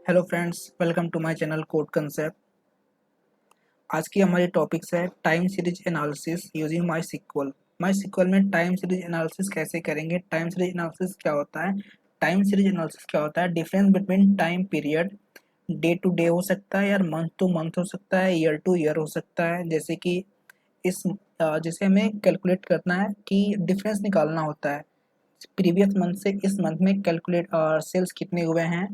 Hello friends, welcome to my channel code concept. आज की हमारी टॉपिक्स है time series analysis using MySQL. MySQL में time series analysis कैसे करेंगे, टाइम सीरीज एनालिसिस क्या होता है, टाइम सीरीज एनालिसिस क्या होता है, difference between time period, day to day हो सकता है, या मंथ टू मंथ हो सकता है, ईयर टू ईयर हो सकता है। जैसे कि इस जैसे हमें कैलकुलेट करना है कि डिफरेंस निकालना होता है प्रीवियस मंथ से इस मंथ में, कैलकुलेट सेल्स कितने हुए हैं,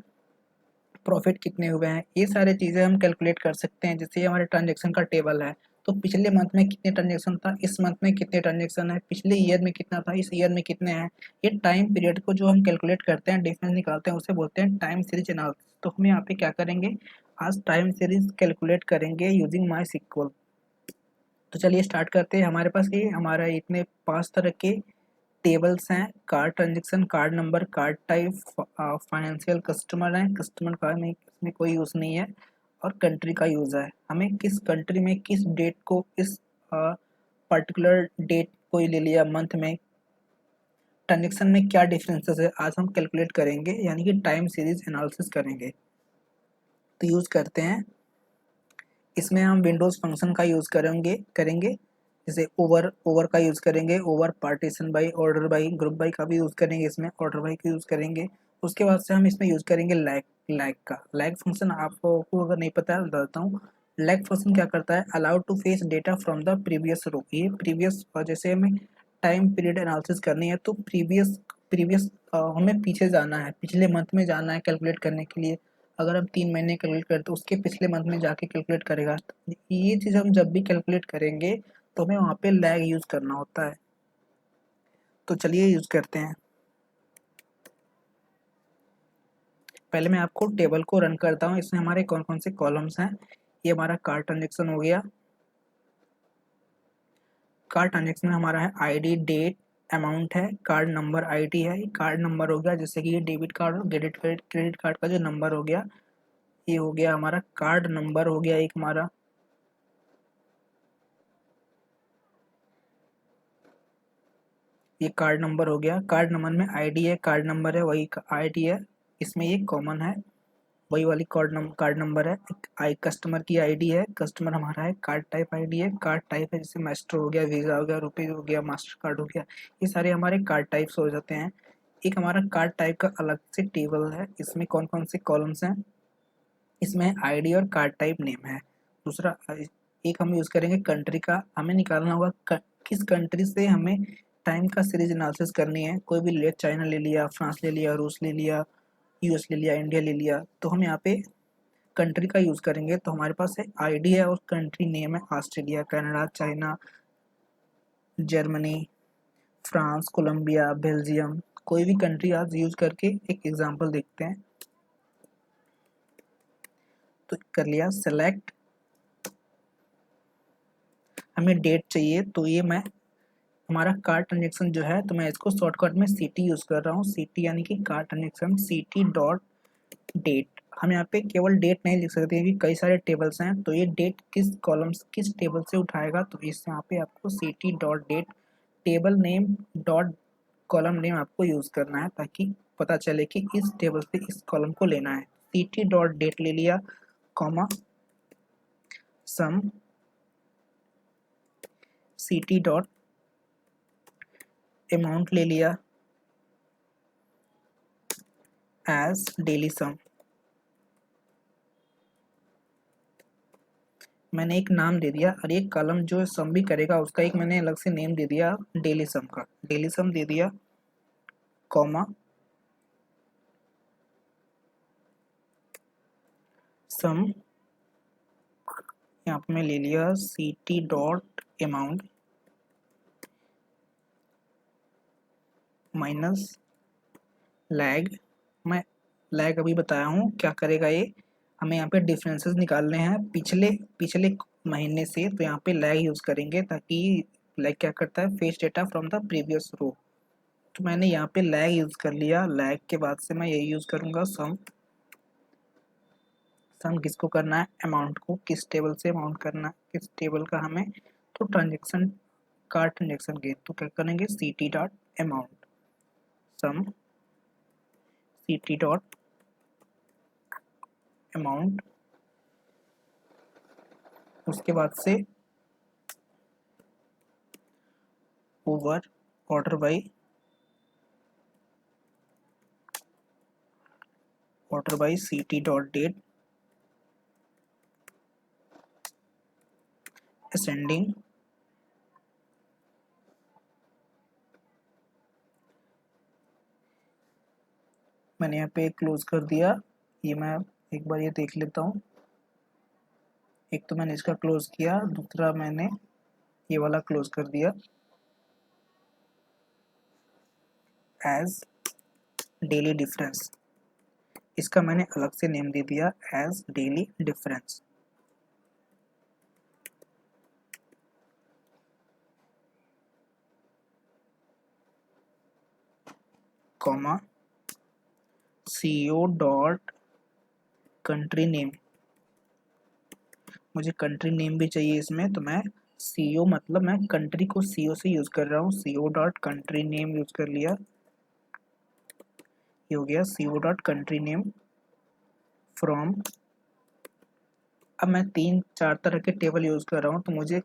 प्रॉफिट कितने हुए हैं, ये सारी चीज़ें हम कैलकुलेट कर सकते हैं। जैसे हमारे ट्रांजैक्शन का टेबल है, तो पिछले मंथ में कितने ट्रांजैक्शन था, इस मंथ में कितने ट्रांजैक्शन है, पिछले ईयर में कितना था, इस ईयर में कितने हैं। ये टाइम पीरियड को जो हम कैलकुलेट करते हैं, डिफरेंस निकालते हैं, उसे बोलते हैं टाइम सीरीज एनालिसिस। तो हम यहाँ पे क्या करेंगे, आज टाइम सीरीज कैलकुलेट करेंगे यूजिंग माई सिक्वल। तो चलिए स्टार्ट करते हैं। हमारे पास ये हमारा इतने 5 तरह के टेबल्स हैं। Card transaction, card number, card type, financial customer है, कस्टमर का में इसमें कोई यूज़ नहीं है, और कंट्री का यूज़ है। हमें किस कंट्री में किस डेट को, इस पर्टिकुलर डेट को ले लिया मंथ में, ट्रांजेक्शन में क्या डिफरेंसेस है, आज हम कैलकुलेट करेंगे, यानी कि टाइम सीरीज एनालिसिस करेंगे। तो यूज़ करते हैं, इसमें हम विंडोज़ फंक्शन का यूज़ करेंगे। जैसे ओवर ओवर का यूज़ करेंगे, over partition by, order by, group by का भी यूज़ करेंगे, इसमें ऑर्डर बाई का यूज़ करेंगे। उसके बाद से हम इसमें यूज़ करेंगे लैग। लैग का लैग फंक्शन आपको अगर नहीं पता है बताता हूँ। लैग फंक्शन क्या करता है, allowed to fetch data from the previous row. ये प्रीवियस, जैसे हमें टाइम पीरियड एनालिसिस करनी है तो प्रीवियस प्रीवियस हमें पीछे जाना है, पिछले मंथ में जाना है कैलकुलेट करने के लिए। अगर हम 3 महीने कैलकुलेट करते तो उसके पिछले मंथ में जाके कैलकुलेट करेगा। तो ये चीज़ हम जब भी कैलकुलेट करेंगे तो हमें वहाँ पे लैग यूज़ करना होता है। तो चलिए यूज़ करते हैं। पहले मैं आपको टेबल को रन करता हूँ, इसमें हमारे कौन कौन से कॉलम्स हैं। ये हमारा कार्ड ट्रांजेक्शन हो गया। कार्ड ट्रांजेक्शन में हमारा है आईडी, डेट, अमाउंट है, कार्ड नंबर, आईडी है, कार्ड नंबर हो गया, जैसे कि ये डेबिट कार्ड और क्रेडिट कार्ड का जो नंबर हो गया, ये हो गया हमारा कार्ड नंबर हो गया एक हमारा। ये कार्ड नंबर हो गया। कार्ड नंबर में आईडी है, कार्ड नंबर है, वही आईडी है, इसमें ये कॉमन है, वही वाली कार्ड नंबर है। आई कस्टमर की आईडी है, कस्टमर हमारा है, कार्ड टाइप आईडी है, कार्ड टाइप है, जैसे मास्टर हो गया, वीजा हो गया, रुपए हो गया, मास्टर कार्ड हो गया। ये सारे हमारे कार्ड टाइप्स हो जाते हैं। एक हमारा कार्ड टाइप का अलग से टेबल है, इसमें कौन कौन से कॉलम्स हैं, इसमें आईडी और कार्ड टाइप नेम है। दूसरा एक हम यूज़ करेंगे कंट्री का, हमें निकालना होगा किस कंट्री से हमें टाइम का सीरीज एनालिसिस करनी है। कोई भी ले, चाइना ले लिया, फ्रांस ले लिया, रूस ले लिया, यूएस ले लिया, इंडिया ले लिया, तो हम यहाँ पे कंट्री का यूज़ करेंगे। तो हमारे पास है आईडी है और कंट्री नेम है Australia, Canada, China, Germany, France, Colombia, Belgium. कोई भी कंट्री आज यूज़ करके एक एग्जांपल देखते हैं। तो कर लिया सेलेक्ट, हमें डेट चाहिए, तो ये मैं हमारा कार्ड ट्रांजेक्शन जो है, तो मैं इसको शॉर्टकट में सीटी यूज़ कर रहा हूँ। सीटी यानी कि कार्ड ट्रांजेक्शन, सीटी डॉट डेट। हम यहाँ पे केवल डेट नहीं लिख सकते क्योंकि कई सारे टेबल्स हैं, तो ये डेट किस कॉलम्स किस टेबल से उठाएगा, तो इस यहाँ पे आपको CT dot date, table name dot column name आपको यूज़ करना है, ताकि पता चले कि इस टेबल से इस कॉलम को लेना है। सीटी डॉट डेट ले लिया, कॉमा सम सीटी डॉट अमाउंट ले लिया एज डेली सम। मैंने एक नाम दे दिया, और एक कॉलम जो सम भी करेगा उसका एक मैंने अलग से नेम दे दिया, डेली सम का, डेली सम दे दिया, कॉमा सम, यहाँ पे मैं ले लिया C T dot amount minus lag. मैं लैग अभी बताया हूँ क्या करेगा ये, हमें यहाँ पे डिफरेंसेस निकालने हैं पिछले पिछले महीने से, तो यहाँ पे लैग यूज़ करेंगे, ताकि लैग क्या करता है, fetch data from the previous row. तो मैंने यहाँ पे लैग यूज़ कर लिया। लैग के बाद से मैं यही यूज़ करूँगा सम। सम किसको करना है, अमाउंट को, किस टेबल से अमाउंट करना है, किस टेबल का हमें, तो ट्रांजेक्शन, कार्ड ट्रांजेक्शन के, तो क्या करेंगे C T dot amount sum C T dot amount, उसके बाद से over order by ct dot date ascending, मैंने यहाँ पे क्लोज कर दिया। ये मैं एक बार ये देख लेता हूँ। एक तो मैंने इसका क्लोज किया, दूसरा मैंने ये वाला क्लोज कर दिया। एज डेली डिफरेंस, इसका मैंने अलग से नेम दे दिया as daily difference. Comma CO dot country name, मुझे कंट्री नेम भी चाहिए इसमें, तो मैं CO मतलब मैं कंट्री को CO से यूज कर रहा हूँ। CO dot country name use कर लिया, ये हो गया CO dot country name from. अब मैं 3-4 तरह के टेबल यूज कर रहा हूँ, तो मुझे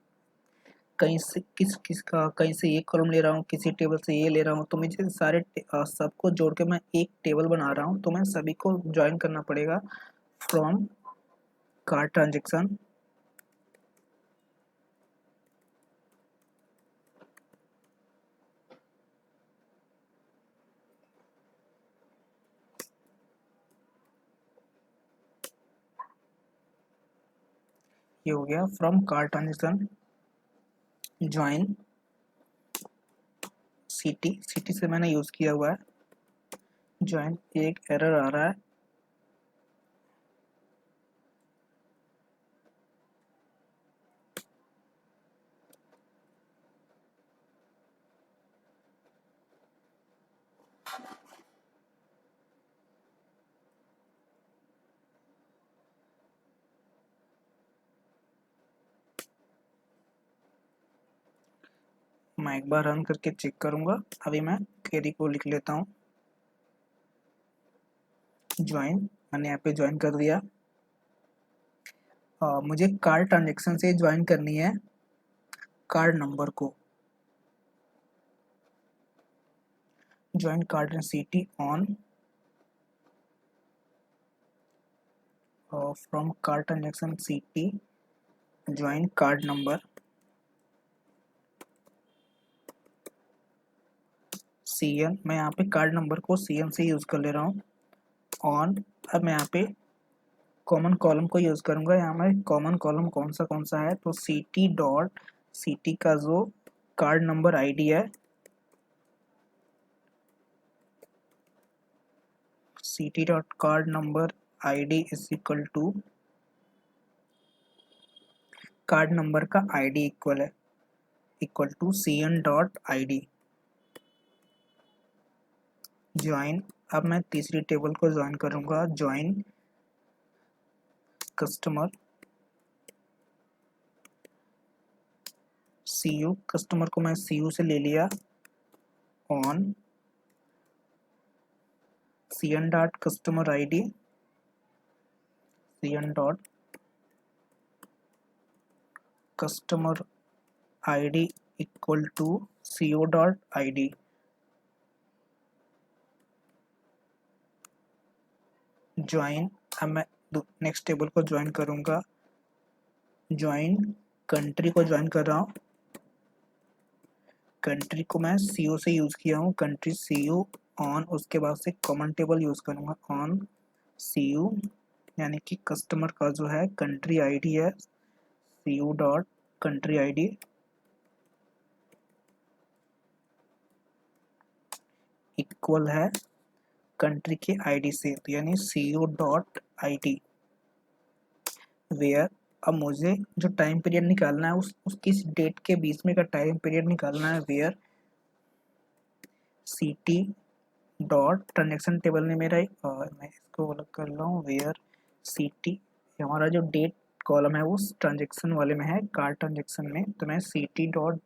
कहीं से कहीं से ये कॉलम ले रहा हूँ, किसी टेबल से ये ले रहा हूँ, तो मुझे सारे सबको जोड़ के मैं एक टेबल बना रहा हूँ, तो मैं सभी को ज्वाइन करना पड़ेगा। फ्रॉम कार्ड ट्रांजेक्शन, ये हो गया from card transaction join city से मैंने यूज किया हुआ है ज्वाइन। एक एरर आ रहा है, मैं एक बार रन करके चेक करूंगा। अभी मैं क्वेरी को लिख लेता हूँ, ज्वाइन, मैंने यहाँ पे ज्वाइन कर दिया। मुझे कार्ड ट्रांजेक्शन से ज्वाइन करनी है कार्ड नंबर को। Join card and city on from card transaction city join card number CN, मैं यहाँ पे कार्ड नंबर को CN से यूज कर ले रहा हूँ ऑन। अब मैं यहाँ पे कॉमन कॉलम को यूज करूंगा। यहाँ में कॉमन कॉलम कौन सा है, तो CT डॉट CT का जो कार्ड नंबर ID है, CT dot card number ID is equal to card number का ID equal to CN dot ID join. अब मैं तीसरी टेबल को ज्वाइन करूंगा, ज्वाइन कस्टमर CU, कस्टमर को मैं CU से ले लिया on CN dot customer ID, CN dot customer ID equal to CO dot ID join. अब मैं नेक्स्ट टेबल को ज्वाइन करूंगा, ज्वाइन कंट्री को ज्वाइन कर रहा हूँ। कंट्री को मैं CO से यूज किया हूँ, कंट्री CO ऑन, उसके बाद से कॉमन टेबल यूज करूंगा ऑन CU, यानी कि कस्टमर का जो है कंट्री ID है CU dot country ID equal है कंट्री के ID से, तो यानी CU डॉट ID वेयर। अब मुझे जो टाइम पीरियड निकालना है उस किस डेट के बीच में का टाइम पीरियड निकालना है, where CT dot transaction table में मेरा मैं इसको अलग कर रहा हूँ, वेयर CT, हमारा जो डेट कॉलम है उस ट्रांजेक्शन वाले में है, कार्ड ट्रांजेक्शन में, तो मैं CT dot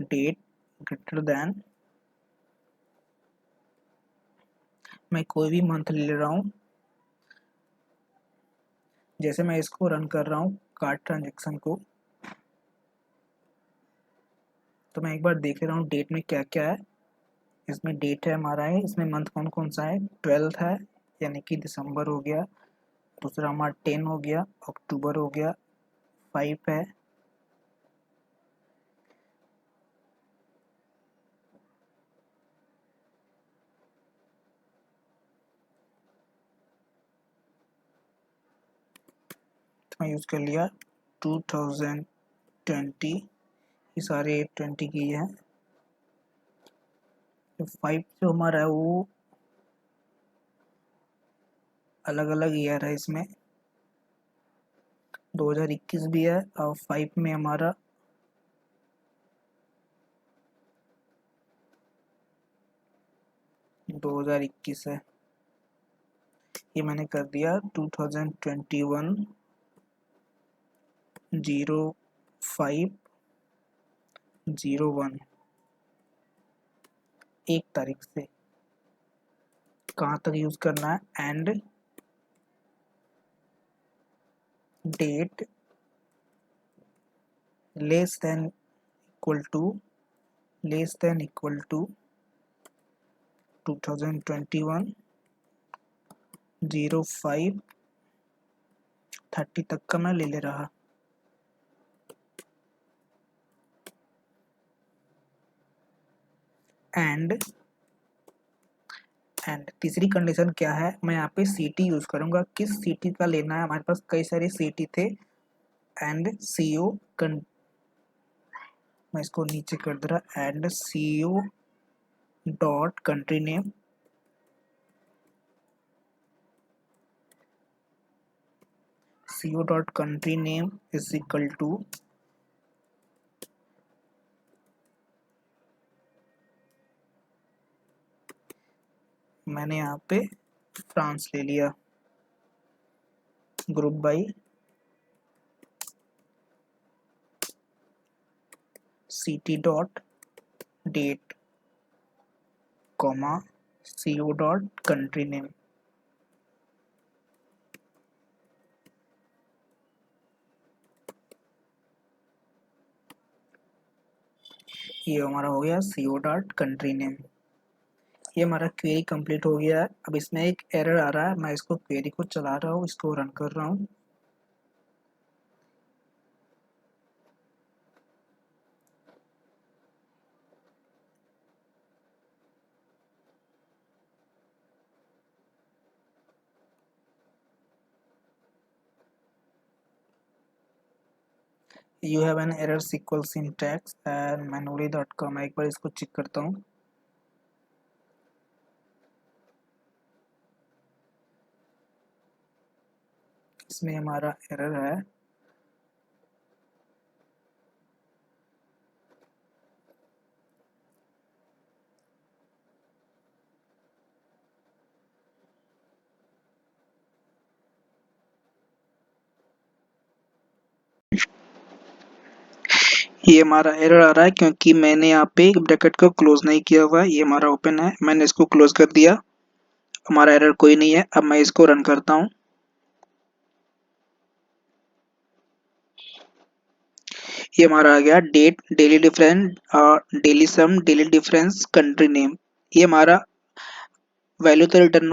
date greater than, मैं कोई भी मंथ ले रहा हूँ जैसे मैं इसको रन कर रहा हूँ कार्ड ट्रांजेक्शन को, तो मैं एक बार देख ले रहा हूँ डेट में क्या क्या है। इसमें डेट है हमारा है, इसमें मंथ कौन कौन सा है, 12 है यानी कि दिसंबर हो गया, दूसरा हमारा 10 हो गया, अक्टूबर हो गया, 5 है, तो मैं यूज़ कर लिया 2020, ये सारे 20 की है। 5 जो हमारा है वो अलग अलग ईयर है, इसमें 2021 भी है और 5 में हमारा 2021 है। ये मैंने कर दिया 2021 05/01, 1 तारीख से। कहाँ तक यूज करना है, end date less than equal to 2021 05/30 तक का मैं ले रहा। एंड तीसरी कंडीशन क्या है, मैं यहाँ पे सिटी यूज करूंगा। किस सिटी का लेना है, हमारे पास कई सारे सिटी थे। एंड सीओ, मैं इसको नीचे कर दे रहा, and CO dot country name, CO dot country name is equal to, मैंने यहाँ पे फ्रांस ले लिया, group by CT dot date comma CO dot country name. ये हमारा हो गया सीओ डॉट कंट्री नेम। ये हमारा क्वेरी कंप्लीट हो गया है। अब इसमें एक एरर आ रहा है, मैं इसको क्वेरी को चला रहा हूँ, इसको रन कर रहा हूँ। You have an error SQL syntax and manually dot com, मैं एक बार इसको चेक करता हूँ। इसमें हमारा एरर है, ये हमारा एरर आ रहा है क्योंकि मैंने यहाँ पे ब्रैकेट को क्लोज नहीं किया हुआ है। ये हमारा ओपन है, मैंने इसको क्लोज कर दिया, हमारा एरर कोई नहीं है। अब मैं इसको रन करता हूँ। ये हमारा आ गया डेट, डेली डिफरेंस, डेली सम, डेली डिफरेंस, कंट्री नेम। ये हमारा वैल्यू तो रिटर्न,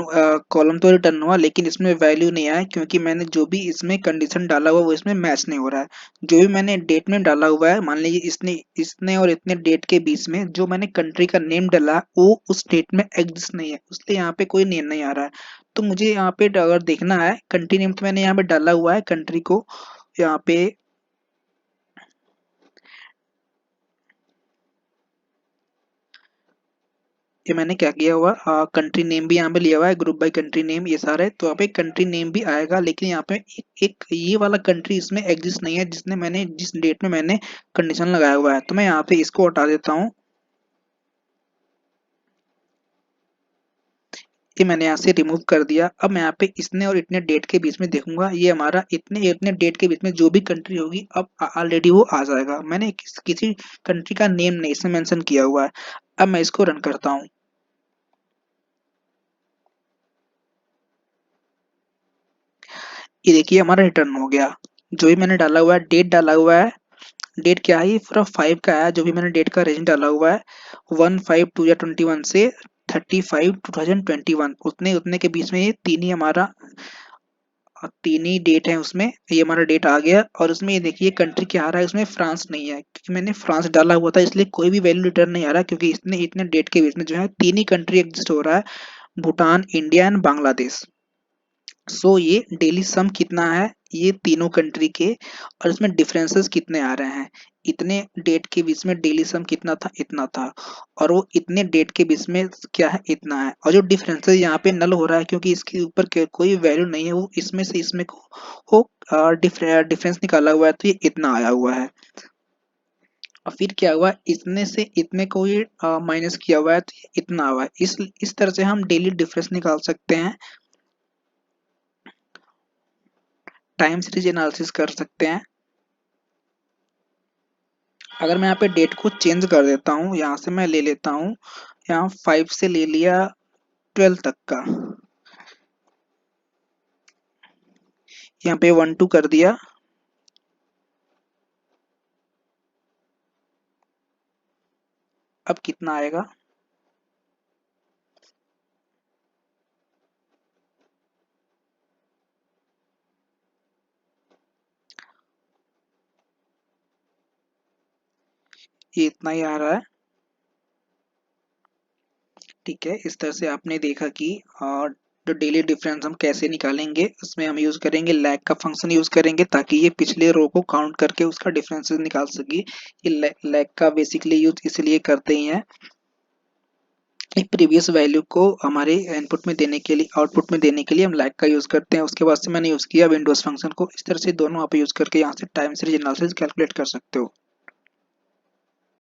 कॉलम तो रिटर्न हुआ, लेकिन इसमें वैल्यू नहीं आया क्योंकि मैंने जो भी इसमें कंडीशन डाला हुआ वो इसमें मैच नहीं हो रहा है। जो भी मैंने डेट में डाला हुआ है, मान लीजिए इसने इसने और इतने डेट के बीच में जो मैंने कंट्री का नेम डाला वो उस डेट में एग्जिस्ट नहीं है, इसलिए यहाँ पे कोई नेम नहीं आ रहा है। तो मुझे यहाँ पे अगर देखना है कंट्री नेम, तो मैंने यहाँ पे डाला हुआ है कंट्री को, यहाँ पे ये मैंने क्या किया हुआ, कंट्री नेम भी यहाँ पे लिया हुआ है, ग्रुप बाय कंट्री नेम, ये सारे तो यहाँ पे कंट्री नेम भी आएगा, लेकिन यहाँ पे एक ये वाला कंट्री इसमें एग्जिस्ट नहीं है जिसने मैंने जिस डेट में मैंने कंडीशन लगाया हुआ है। तो मैं यहाँ पे इसको हटा देता हूँ। ये मैंने यहाँ से रिमूव कर दिया। अब मैं यहाँ पे इतने और इतने डेट के बीच में देखूंगा, ये हमारा इतने इतने डेट के बीच में जो भी कंट्री होगी अब ऑलरेडी वो आ जाएगा। मैंने किसी कंट्री का नेम नहीं इसमें मेंशन किया हुआ है। अब मैं इसको रन करता हूँ। ये देखिए हमारा रिटर्न हो गया। जो भी मैंने डाला हुआ है, डेट डाला हुआ है, डेट क्या है, ये पूरा 5 का है। जो भी मैंने डेट का रेंज डाला हुआ है 1/5/2021 से 35/2021, उतने उतने के बीच में ये तीन ही हमारा तीन ही डेट है उसमें। ये हमारा डेट आ गया और उसमें ये देखिए कंट्री क्या आ रहा है, उसमें फ्रांस नहीं है क्योंकि मैंने फ्रांस डाला हुआ था, इसलिए कोई भी वैल्यू रिटर्न नहीं आ रहा क्योंकि इतने इतने डेट के बीच में जो है तीन ही कंट्री एग्जिस्ट हो रहा है, भूटान, इंडिया एंड बांग्लादेश। सो ये डेली सम कितना है ये तीनों कंट्री के, और इसमें डिफरेंसेस कितने आ रहे हैं, इतने डेट के बीच में डेली सम कितना था, इतना था, और वो इतने डेट के बीच में क्या है, इतना है। और जो डिफरेंसेस यहाँ पे नल हो रहा है क्योंकि इसके ऊपर कोई वैल्यू नहीं है, वो इसमें से इसमें को वो डिफरेंस निकाला हुआ है, तो ये इतना आया हुआ है। और फिर क्या हुआ, इतने से इतने को ये माइनस किया हुआ है तो ये इतना हुआ है। इस तरह से हम डेली डिफरेंस निकाल सकते हैं, टाइम सीरीज एनालिसिस कर सकते हैं। अगर मैं यहाँ पे डेट को चेंज कर देता हूँ, यहाँ से मैं ले लेता हूँ, यहाँ 5 से ले लिया 12 तक का, यहाँ पे 1 2 कर दिया। अब कितना आएगा, ये इतना ही आ रहा है। ठीक है, इस तरह से आपने देखा कि जो डेली डिफरेंस हम कैसे निकालेंगे, उसमें हम यूज करेंगे लैग का फंक्शन यूज करेंगे ताकि ये पिछले रो को काउंट करके उसका डिफरेंसेस निकाल सके। ये लैग का बेसिकली यूज इसलिए करते ही हैं, एक प्रीवियस वैल्यू को हमारे इनपुट में देने के लिए, आउटपुट में देने के लिए हम लैग का यूज करते हैं। उसके बाद से मैंने यूज किया विंडोज फंक्शन को। इस तरह से दोनों आप यूज करके यहाँ से टाइम सीरीज एनालिसिस कैलकुलेट कर सकते हो।